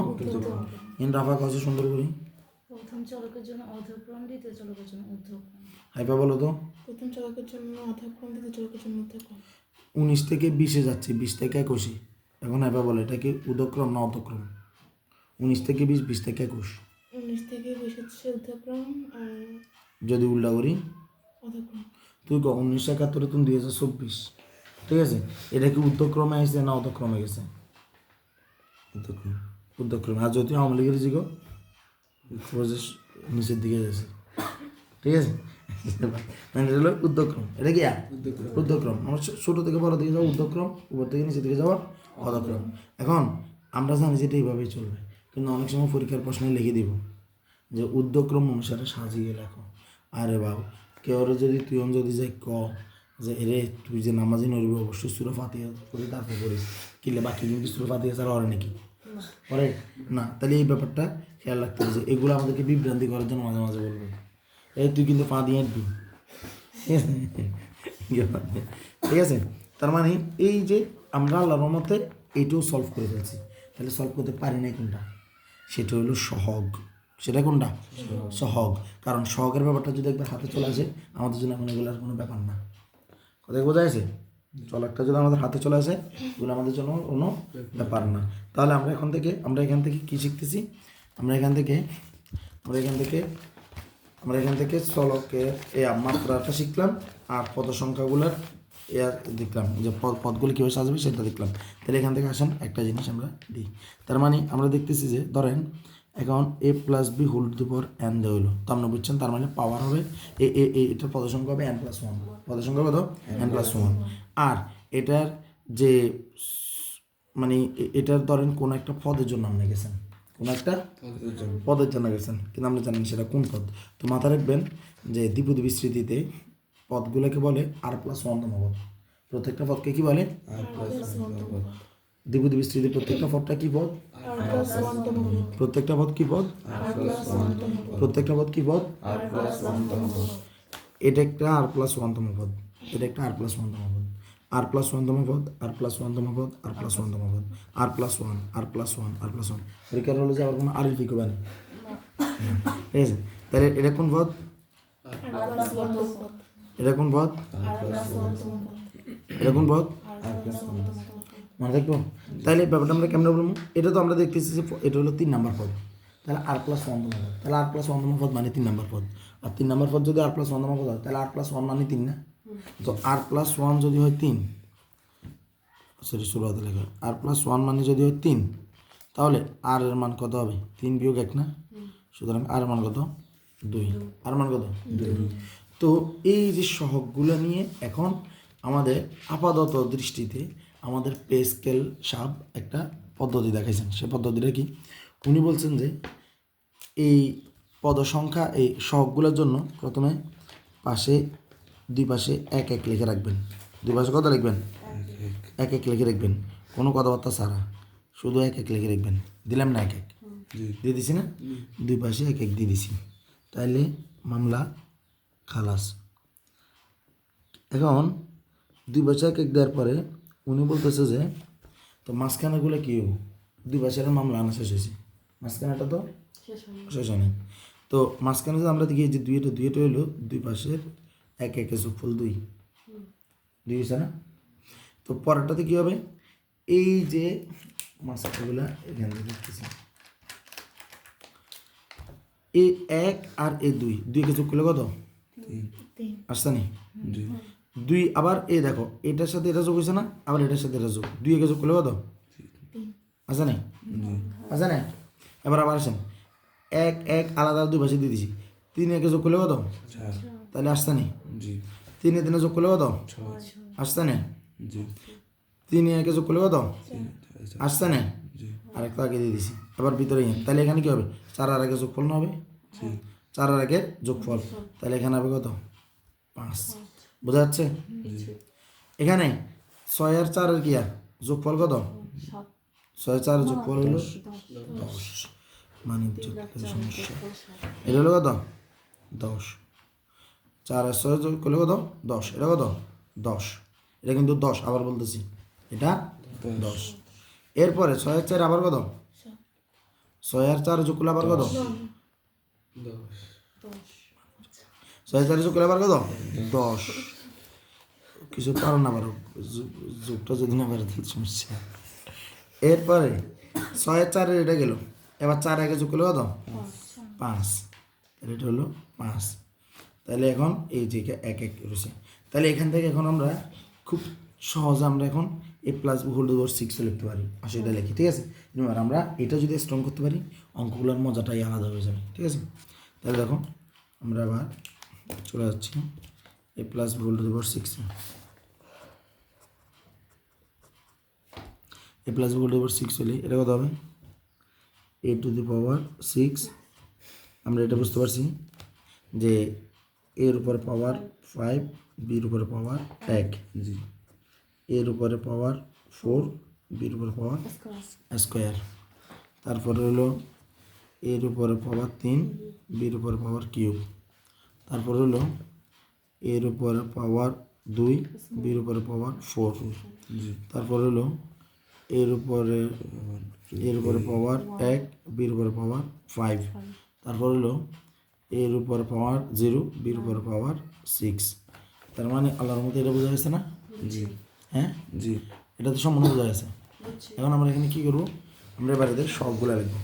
ইন রাফা কাছে সুন্দর করি। প্রথম চলকের জন্য অধক্রম, দ্বিতীয় চলকের জন্য ঊর্ধ্বক্রম। হাইপা বলো তো। প্রথম চলকের জন্য অধক্রম, দ্বিতীয় চলকের জন্য ঊর্ধ্বক্রম। 19 থেকে 20-এ যাচ্ছি, 20 থেকে 21-এ। এখন হাইপা বলো এটা কি ঊর্ধ্বক্রম না অধক্রম? 19 থেকে 20, 20 থেকে 21। 19 থেকে 20 হচ্ছে ঊর্ধ্বক্রম আর যদি উল্টা করি অধক্রম। তুই ক 1971 তুমি 2024, ঠিক আছে? এটা কি ঊর্ধ্বক্রমে আসছে না অধক্রমে গেছে? ঊর্ধ্বক্রমে। আর যদি আওয়ামী লীগের জিগো নিচের দিকে গেছে, ঠিক আছে? মানে এটা হলো ঊর্ধ্বক্রম, এটা কি ঊর্ধ্বক্রম। আমরা ছোটো থেকে বড় দিকে যাওয়া ঊর্ধ্বক্রম, উপর থেকে নিচের দিকে যাওয়া অধক্রম। এখন আমরা জানি যে এটা এইভাবেই চলবে, কিন্তু অনেক সময় পরীক্ষার প্রশ্নে লিখে দিব যে ঊর্ধ্বক্রম অনুসারে সাজিয়ে লেখো। আরে বাবু, কেউ যদি তুই যদি যাই ক যে এরে তুই যে নামাজি নড়বি অবশ্যই সূরা ফাতিহা করে তারপর করিস, কিলে বাকি কিন্তু সূরা ফাতিহা ছাড়া ওরে নাকি পরে না। তাহলে এই ব্যাপারটা খেয়াল রাখতে হবে যে এগুলো আমাদেরকে বিভ্রান্তি করার জন্য মাঝে মাঝে বলবে এই তুই কিন্তু পা দিয়ে আঁটবি, ঠিক আছে? তার মানে এই যে আমরা আল্লাহর রহমতে এইটাও সলভ করে ফেলছি। তাহলে সলভ করতে পারি না কোনটা? সেটা হলো সহগ। সেটা কোনটা? সহগ। কারণ সহগের ব্যাপারটা যদি একবার হাতে চলে আসে আমাদের জন্য এখন এগুলোর কোনো ব্যাপার না। কোথায় বোঝা আছে? চলাকটা যদি আমাদের হাতে চলে আসে এগুলো আমাদের জন্য কোনো ব্যাপার না। তাহলে আমরা এখান থেকে কী শিখতেছি? আমরা এখান থেকে চলকের এই মাত্রাটা শিখলাম, আর পদ সংখ্যাগুলোর দেখলাম যে পদগুলো কীভাবে সাজাবে সেটা দেখলাম। তাহলে এখান থেকে আসেন একটা জিনিস আমরা দিই। তার মানে আমরা দেখতেছি যে ধরেন এখন a + b whole to the power n দেওয়া হলো, তো আমরা বুঝছেন তার মানে পাওয়ার হবে এটার পদ সংখ্যা হবে n+1, পদ সংখ্যা কত? n+1। আর এটার যে মানে এটার ধরেন কোনো একটা পদের জন্য আপনি গেছেন, কোনো একটা পদের জন্য গেছেন, কিন্তু আপনি জানেন সেটা কোন পদ। তো মাথায় রাখবেন যে দ্বিপদী বিস্তৃতিতে পদগুলোকে বলে r+1তম পদ। প্রত্যেকটা পদকে কি বলে? দ্বিপদী বিস্তৃতির প্রত্যেকটা পদটা কি পদ? প্রত্যেকটা পদ কি পদ? প্রত্যেকটা পদ কি পদ? এটা একটা r+1তম পদ, এটা একটা r+1তম পদ, r+1তম পদ, r+1তম পদ, r+1তম পদ, r+1। পরীক্ষার হলো যে আবার কোনো আর লিখবে না, ঠিক আছে? তাহলে এটা কোন পদ? এটা কোন পদ? এটা কোন পদ? মনে রাখবো। তাহলে ব্যাপারটা আমরা কেমন বলবো? এটা তো আমরা দেখতেছি যে এটা হলো 3 নম্বর পদ, তাহলে r+1তম পদ। তাহলে r+1তম পদ মানে 3 নম্বর পদ, আর 3 নম্বর পদ যদি r+1তম পদ হয় তাহলে r+1 মানে 3 না? তো r+1 যদি হয় 3, সরি শুরুতে লেখা r+1 মানে যদি হয় 3, তাহলে আর এর মান কত হবে? 3 - 1 না? সুতরাং আর মান কত? 2। আর মান কত? 2। তো এই যে সহগগুলো নিয়ে এখন আমাদের আপাতত দৃষ্টিতে আমাদের পে স্কেল সাহেব একটা পদ্ধতি দেখাইছেন। সে পদ্ধতিটা কি? উনি বলছেন যে এই পদ সংখ্যা এই সহগগুলোর জন্য প্রথমে দুই পাশে 1 1 লিখে রাখবেন। দুই পাশে কত লিখবেন? 1 1 লিখে রাখবেন, কোনো কথাবার্তা ছাড়া, শুধু 1 1 লিখে রাখবেন। দিলাম না 1 1? দিয়ে দিছি না? দুই পাশে 1 1 দিয়ে দিছি, তাইলে মামলা খালাস। এখন দুই পাশে 1 1 দেওয়ার পরে উনি বলতেছে যে তো মাঝখানেগুলো কী হবো? দুই পাশের মামলা আনা শেষ হয়েছে, মাঝখানেটা তো শেষ হয়নি। তো মাঝখানে যদি আমরা দেখি যে দুইটা হইলো দুই পাশের 1 1 যোগফল 2 হয়েছে না? তো পরেরটাতে কী হবে? এই যে মাঝখানেগুলো এখানে দেখতেছি এই 1 আর এই 2 কে যোগ করলে কত আসছে নি? 2। আবার এই দেখো এটার সাথে এটা যোগ হয়েছে না? আবার এটার সাথে এটা যোগ, 2 কে যোগ করলে কত আসে নাই? আসে না? এবার আবার আসেন 1 1 আলাদা দুই পাশে দিয়ে দিছি, 3 একে যোগ করলে কত? তাহলে আসছে নি? 3 3 যোগ করলে কত আসছে না? 3 একে যোগ করলে কত আসছে না? আরেকটা আগে দিয়ে দিছি, আবার ভিতরে তাহলে এখানে কি হবে? 4 আর 1 যোগফল না হবে? 4 আর 1 যোগফল, তাহলে এখানে হবে কত? 5 বোঝা যাচ্ছে এখানে 6 আর 4 এর কি আর যোগফল কত 6 4 এর যোগফল হলো 10 মানে যোগফলের সমস্যা এটা হলো কত 10 4 আর 6 যোগ করলে কত 10 এটা কত 10 এটা কিন্তু 10 আবার বলতেছি এটা 10 এরপরে 6 আর 4 আবার কত 6 আর 4 যোগ করলে আবার কত 6 আর 4 যোগ করলে আবার কত 10 কিছু পারো না পারো যোগটা যদি না পারো তাহলে সমস্যা এরপরে 6 আর 4 এটা গেল এবার 4 আগে যোগ করলে কত 5 তাহলে এটা হলো 5 তাহলে এখন এই যে এক এক রয়েছে তাহলে এখান থেকে এখন আমরা খুব সহজে আমরা এখন a plus b whole to power 6 লিখতে পারি আসলে এটা লিখি ঠিক আছে এবার আমরা এটা যদি স্ট্রং করতে পারি অঙ্কগুলোর মজাটাই আলাদা হয়ে যাবে ঠিক আছে তাহলে দেখো আমরা আবার চলে যাচ্ছি a plus b whole to power 6 a plus b whole to power 6 হলে এটা কত হবে a টু দি পাওয়ার 6 আমরা এটা বুঝতে পারছি যে এর উপরে পাওয়ার 5 বির উপরে পাওয়ার 1 জি এর উপরে পাওয়ার 4 বির উপরে পাওয়ার স্কয়ার তারপরে হলো এর উপরে পাওয়ার 3 বির উপরে পাওয়ার কিউব তারপরে হলো এর উপরে পাওয়ার 2 বির উপরে পাওয়ার 4 জি তারপরে হলো এর উপরে পাওয়ার 1 বির উপরে পাওয়ার 5 তারপর হলো এর উপরে পাওয়ার 0 বির উপরে পাওয়ার 6 তার মানে আল্লাহর মধ্যে এটা বোঝা গেছে না জি হ্যাঁ জি এটা তো সম্পূর্ণ বোঝা গেছে এখন আমরা এখানে কি করব আমরা এবারে সবগুলো লিখব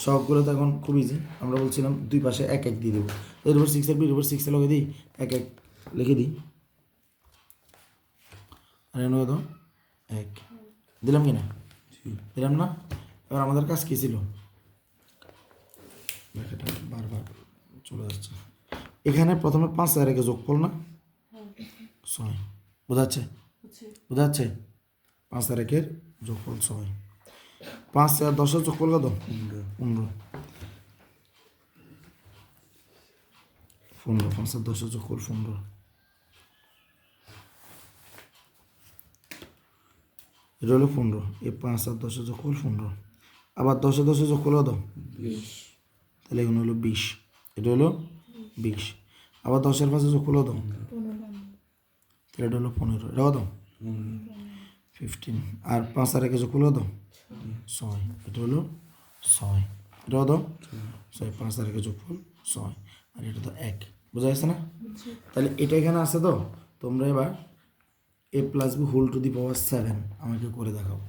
সবগুলো তো এখন খুব ইজি আমরা বলছিলাম দুই পাশে এক এক দিয়ে দেবো এর উপর 6 এর বির উপর 6 এর লগে দিই এক এক লিখে দিই আর এখানে কত 1 দিলাম কি না দিলাম না এবার আমাদের কাজ কি ছিল লেখাটা বারবার চলে যাচ্ছে এখানে প্রথমে 5 আর একে যোগ করল না 6 বোঝাচ্ছে 5 আর একের যোগফল 6 5 আর 10 এর যোগফল কত 15 5 আর 10 এর যোগফল 15 এটা হলো 15 এই 5 আর 10 এর যোগফল 15 আবার 10 আর 10 এর যোগফল কত 20 তাহলে এখানে হলো 20 এটা হলো 20 আবার 10 এর পাশে যোগফল কত 15 তাহলে এটা হলো 15 এটা কত 15 আর 5 আর একে যোগফল কত 6 এটা হলো 6 এটা কত 6 5 আর একে যোগফল 6 আর এটা তো 1 বোঝা যাচ্ছে না তাহলে এটা এখানে আছে তো তোমরা এবার a plus b whole to the power 7 আমাকে করে দেখাও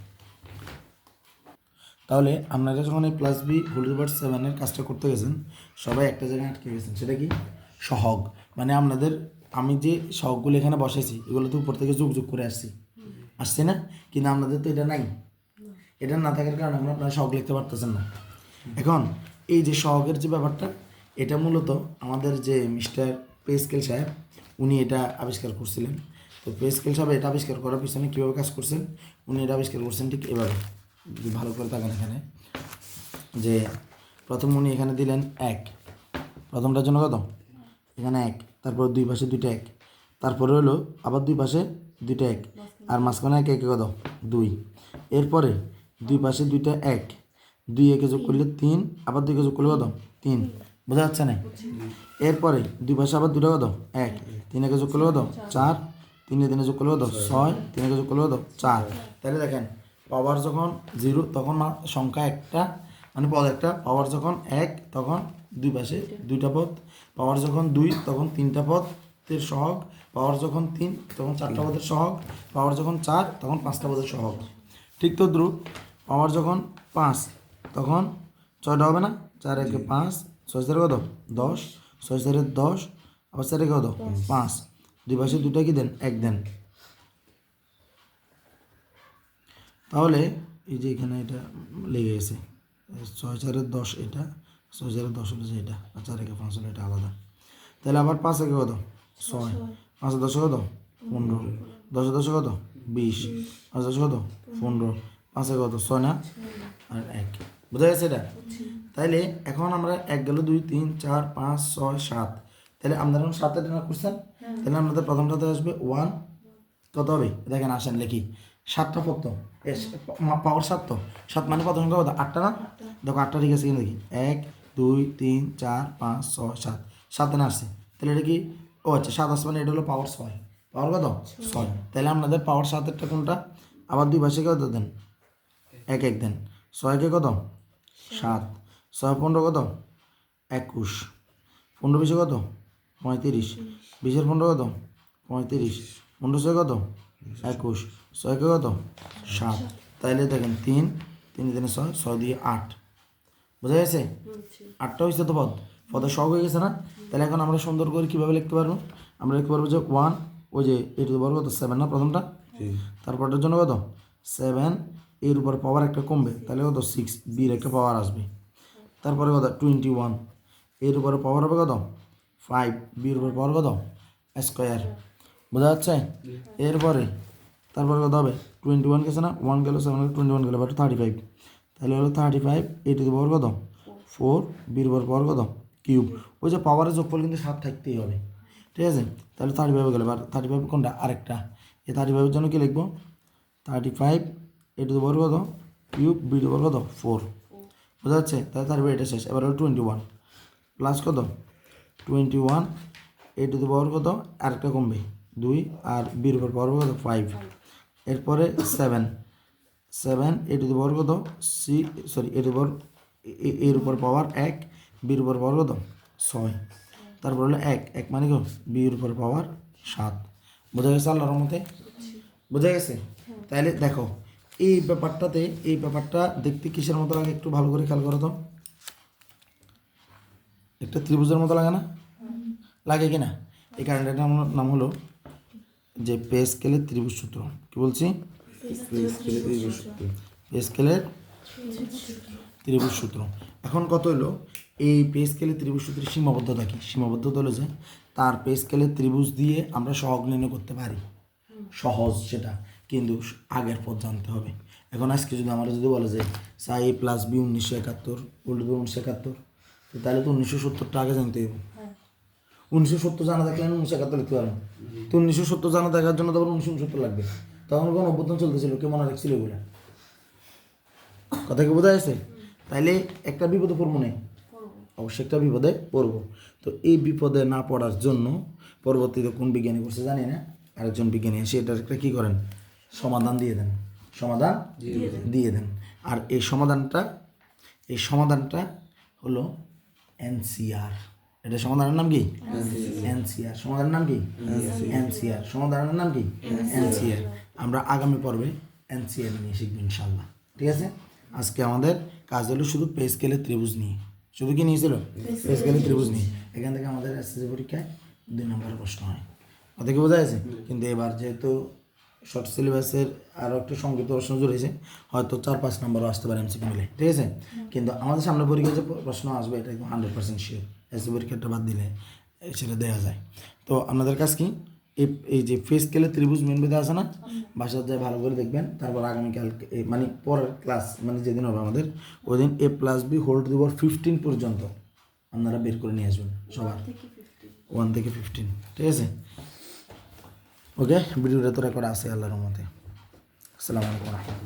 তাহলে আপনারা যখন a plus b whole to the power 7 এর কাজটা করতে গেছেন সবাই একটা জায়গায় আটকে গেছেন সেটা কি সহগ মানে আপনাদের আমি যে সহগগুলো এখানে বসাইছি এগুলো তো উপর থেকে যোগ করে আসছে না কিন্তু আপনাদের তো এটা নাই এটা না থাকার কারণে আপনারা সহগ লিখতে পারতেছেন না এখন এই যে সহগের যে ব্যাপারটা এটা মূলত আমাদের যে মিস্টার পেস্কেল সাহেব উনি এটা আবিষ্কার করছিলেন তো পেস্কেল সাহেব এটা আবিষ্কার করার পিছনে কীভাবে কাজ করছেন উনি এটা আবিষ্কার করছেন ঠিক এভাবে যদি ভালো করে তাকান এখানে যে প্রথম উনি এখানে দিলেন 1 প্রথমটার জন্য কত এখানে 1 তারপর দুই পাশে দুইটা 1 তারপরে হলো আবার দুই পাশে দুইটা 1 আর মাঝখানে 1 1 কত 2 এরপরে দুই পাশে দুইটা 1 2 একে যোগ করলে 3 আবার 2 কে যোগ করলে কত 3 বোঝা যাচ্ছে না এরপরে দুই পাশে আবার দুটো কত 1 3 একে যোগ করলে কত 4 3 এ 3 যোগ করলে কত 6 3 একে যোগ করলে কত 4 তাহলে দেখেন পাওয়ার যখন 0 তখন সংখ্যা একটা মানে পদ একটা পাওয়ার যখন 1 তখন দুই পাশে দুইটা পদ পাওয়ার যখন 2 তখন তিনটা পদের সহগ পাওয়ার যখন 3 তখন চারটা পদের সহগ পাওয়ার যখন 4 তখন পাঁচটা পদের সহগ ঠিক তো দ্রুপ পাওয়ার যখন 5 তখন 6টা হবে না 4 একে 5 6 4 কত 10 6 4 10 আবার 4 কত 5 দুই পাশে দুইটা কি দেন 1 দেন তাহলে এই যে এখানে এটা লেগে গেছে 6 4 10 এটা 6 4 10 হলো যে এটা আর 4 একে 5 হলো এটা আলাদা তাহলে আবার 5 একে কত 6 5 10 কত 15 10 10 কত 20 5 10 কত 15 5 একে কত 6 না আর 1 বোঝা গেছে এটা তাইলে এখন আমরা 1 গেল 2 3 4 5 6 7 তাহলে আপনারা এখন 7 এটা না করছেন, তাহলে আপনাদের প্রথমটাতে আসবে 1 কত হবে দেখেন আসেন লিখি 7টা কত পাওয়ার 7 তো 7 মানে প্রথম কত 8টা না দেখো 8টা ঠিক আছে কিনা দেখি 1 2 3 4 5 6 7 7 না আসছে তাহলে এটা কি ও আচ্ছা 7 আসবে মানে এটা হলো পাওয়ার 6 পাওয়ার কত 6 তাহলে আপনাদের পাওয়ার 7 কোনটা আবার দুই পাশে কত দেন 1 1 দেন 6 কে কত 7 6 15 কত 21 15 20 কত 35 20 15 কত 35 15 কত 21 6 কে কত 7 তাইলে দেখেন 3 3 3 6 6 দিয়ে 8 বোঝা গেছে 8টা হয়েছে তো পদের সহগ হয়ে গেছে না তাহলে এখন আমরা সুন্দর করে কীভাবে লিখতে পারবো আমরা লিখতে পারবো যে 1 ওই যে এর উপর কত 7 না প্রথমটা তারপরটার জন্য কত 7 এর উপর পাওয়ার একটা কমবে তাহলে কত 6 বির একটা পাওয়ার আসবে তারপরে কত 21 এর উপরে পাওয়ার হবে কত 5 বির উপর পাওয়ার কত স্কোয়ার বোঝা যাচ্ছে এরপরে তারপরে কত হবে 21 গেছে না 1 গেল 7 গেল 21 গেল 35 তাহলে হলো 35 এ টু দি পাওয়ার কত 4 বির উপর পাওয়ার কত কিউব ওই যে পাওয়ারের যোগফল কিন্তু 7 থাকতেই হবে ঠিক আছে তাহলে 35 গেল এবার 35 কোনটা আরেকটা এই 35 এর জন্য কি লিখবো 35 এ টু দি পাওয়ার কত cube B to the power কত 4 বোঝা যাচ্ছে তাহলে 35 এটা শেষ এবার হলো 21 প্লাস কত 21 এ টু দি পাওয়ার কত আরেকটা কমবে 2 আর বির উপর পাওয়ার কত 5 এরপরে 7 এ টু দি পাওয়ার কত এ টু দি পাওয়ার এর উপর পাওয়ার 1 বির উপর পাওয়ার কত 6 তারপর হলো 1 মানে কত বির উপর পাওয়ার 7 বোঝা গেছে আল্লাহর রহমতে বোঝা গেছে তাহলে দেখো এই ব্যাপারটা দেখতে কিসের মতো লাগে একটু ভালো করে খেয়াল করো তো একটা ত্রিভুজের মতো লাগে না লাগে কি না এই কারণে এটার নাম হলো যে পে স্কেলের ত্রিভুজ সূত্র কি বলছি পে স্কেলের ত্রিভুজ সূত্র এখন কত হলো এই পে স্কেলের ত্রিভুজ সূত্রের সীমাবদ্ধতা কি সীমাবদ্ধতা হলো যে তার পে স্কেলের ত্রিভুজ দিয়ে আমরা সহগ নির্ণয় করতে পারি সহজ সেটা কিন্তু আগের পথ জানতে হবে এখন আজকে যদি আমরা যদি বলে যে সাই এ প্লাস বি 1971 উল্টো 1971 তো তাহলে তো 1970টা আগে জানতে হবে 1970 জানা থাকলে 1971 লিখতে পারবো তো 1970 জানা দেখার জন্য তখন 1969 লাগবে তখন কোনো অভ্যুত্থান চলতেছিল কে মনে রাখছিল এগুলো কথা কি বোঝা যাচ্ছে তাইলে একটা বিপদে পড়বো না অবশ্যই একটা বিপদে পড়বো তো এই বিপদে না পড়ার জন্য পরবর্তীতে কোন বিজ্ঞানী করছে জানি না আরেকজন বিজ্ঞানী এসে এটার একটা কী করেন সমাধান দিয়ে দেন আর এই সমাধানটা হলো এনসিআর এটা সমাধানের নাম কি এনসিআর সমাধানের নাম কি এনসিআর সমাধানের নাম কি এনসিআর আমরা আগামী পর্বে এনসিআর নিয়ে শিখবো ইনশাল্লাহ ঠিক আছে আজকে আমাদের কাজ হলো শুধু পে স্কেলের ত্রিভুজ নিয়ে শুধু কি নিয়েছিল পে স্কেলের ত্রিভুজ নিয়ে এখান থেকে আমাদের এসএসসি পরীক্ষায় 2 নম্বরের প্রশ্ন হয় কথা কি বোঝা যাচ্ছে কিন্তু এবার যেহেতু শর্ট সিলেবাসের আরও একটু সংক্ষিপ্ত প্রশ্ন জড়িয়েছে হয়তো 4-5 নম্বরও আসতে পারে এমসিকিউ মিলে ঠিক আছে কিন্তু আমাদের সামনে পরীক্ষায় যে প্রশ্ন আসবে এটা একদম 100% শিওর এসএসসি পরীক্ষাটা বাদ দিলে সেটা দেওয়া যায় তো আপনাদের কাছে কি এই যে পে স্কেলের ত্রিভুজ মেন বেদে আছে না বাসার যায় ভালো করে দেখবেন তারপর আগামীকাল মানে পরের ক্লাস মানে যেদিন হবে আমাদের ওই দিন a + b whole to the power 15 পর্যন্ত আপনারা বের করে নিয়ে আসবেন সবার 1 থেকে 15 ঠিক আছে ওকে ভিডিওটা তো রেকর্ড আছে আল্লাহর রহমতে আসসালামু আলাইকুম।